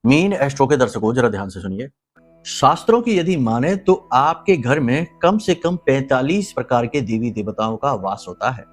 Mean astro के दर्शकों जरा ध्यान से सुनिए। शास्त्रों की यदि माने तो आपके घर में कम से कम 45 प्रकार के देवी देवताओं का वास होता है।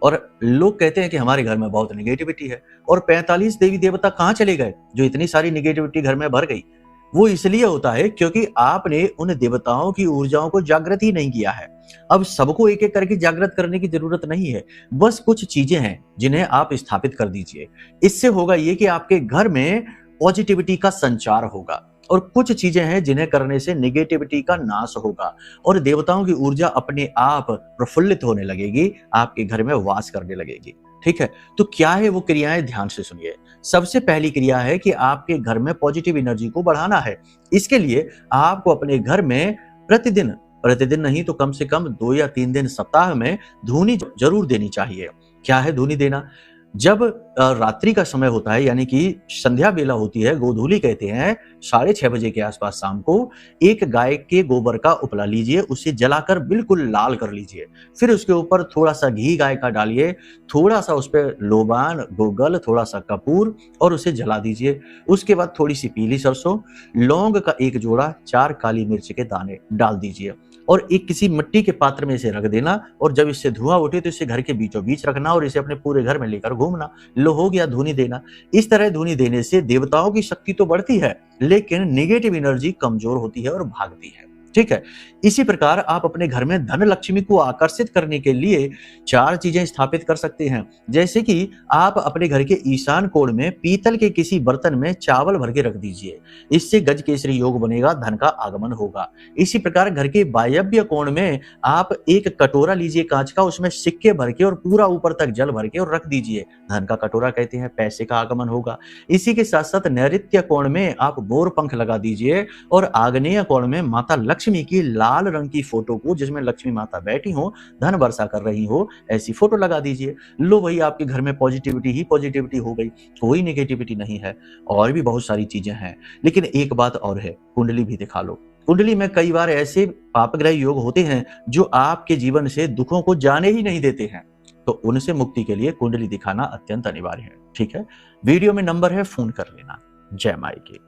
और लोग कहते हैं कि हमारे घर में बहुत निगेटिविटी है, और 45 देवी देवता कहाँ चले गए जो इतनी सारी निगेटिविटी घर में भर गई? वो इसलिए होता है क्योंकि आपने उन देवताओं की ऊर्जाओं को जागृत ही नहीं किया है। अब सबको एक एक करके जागृत करने की जरूरत नहीं है, बस कुछ चीजें हैं जिन्हें आप स्थापित कर दीजिए। इससे होगा ये कि आपके घर में पॉजिटिविटी का संचार होगा, और कुछ चीजें हैं जिन्हें करने से नेगेटिविटी का नाश होगा और देवताओं की ऊर्जा अपने आप प्रफुल्लित होने लगेगी, आपके घर में वास करने लगेगी। ठीक है, तो क्या है वो क्रियाएं, ध्यान से सुनिए। सबसे पहली क्रिया है कि आपके घर में पॉजिटिव एनर्जी को बढ़ाना है। इसके लिए आपको अपने घर में प्रतिदिन प्रतिदिन नहीं तो कम से कम 2 या 3 दिन सप्ताह में धूनी जरूर देनी चाहिए। क्या है धूनी देना? जब रात्रि का समय होता है, यानी कि संध्या बेला होती है, गोधूली कहते हैं, 6:30 बजे के आसपास शाम को एक गाय के गोबर का उपला लीजिए, उसे जलाकर बिल्कुल लाल कर लीजिए। फिर उसके ऊपर थोड़ा सा घी गाय का डालिए, थोड़ा सा उस पर लोबान, गोगल, थोड़ा सा कपूर और उसे जला दीजिए। उसके बाद थोड़ी सी पीली सरसों, लौंग का एक जोड़ा, 4 काली मिर्च के दाने डाल दीजिए और एक किसी मिट्टी के पात्र में इसे रख देना। और जब इससे धुआं उठे तो इसे घर के बीचों बीच रखना और इसे अपने पूरे घर में लेकर घूमना। लो, हो गया धुनी देना। इस तरह धुनी देने से देवताओं की शक्ति तो बढ़ती है, लेकिन नेगेटिव एनर्जी कमजोर होती है और भागती है। ठीक है, इसी प्रकार आप अपने घर में धन लक्ष्मी को आकर्षित करने के लिए 4 चीजें स्थापित कर सकते हैं। जैसे कि आप अपने घर के ईशान कोण में पीतल के किसी बर्तन में चावल भर के रख दीजिए, इससे गज केसरी योग बनेगा, धन का आगमन होगा। इसी प्रकार घर के वायव्य कोण में आप एक कटोरा लीजिए कांच का, उसमें सिक्के भर के और पूरा ऊपर तक जल भर के और रख दीजिए, धन का कटोरा कहते हैं, पैसे का आगमन होगा। इसी के साथ साथ नैऋत्य कोण में आप मोर पंख लगा दीजिए और आग्नेय कोण में माता लक्ष्मी की लाल रंग की फोटो को, जिसमें लक्ष्मी माता बैठी हो, धन वर्षा कर रही हो, ऐसी फोटो लगा दीजिए। लो वही आपके घर में पॉजिटिविटी ही पॉजिटिविटी हो गई, कोई नेगेटिविटी नहीं है। और भी बहुत सारी चीजें हैं, लेकिन एक बात और है, कुंडली भी दिखा लो। कुंडली में कई बार ऐसे पापग्रह योग होते हैं जो आपके जीवन से दुखों को जाने ही नहीं देते हैं, तो उनसे मुक्ति के लिए कुंडली दिखाना अत्यंत अनिवार्य है। ठीक है, वीडियो में नंबर है, फोन कर लेना। जय माई की।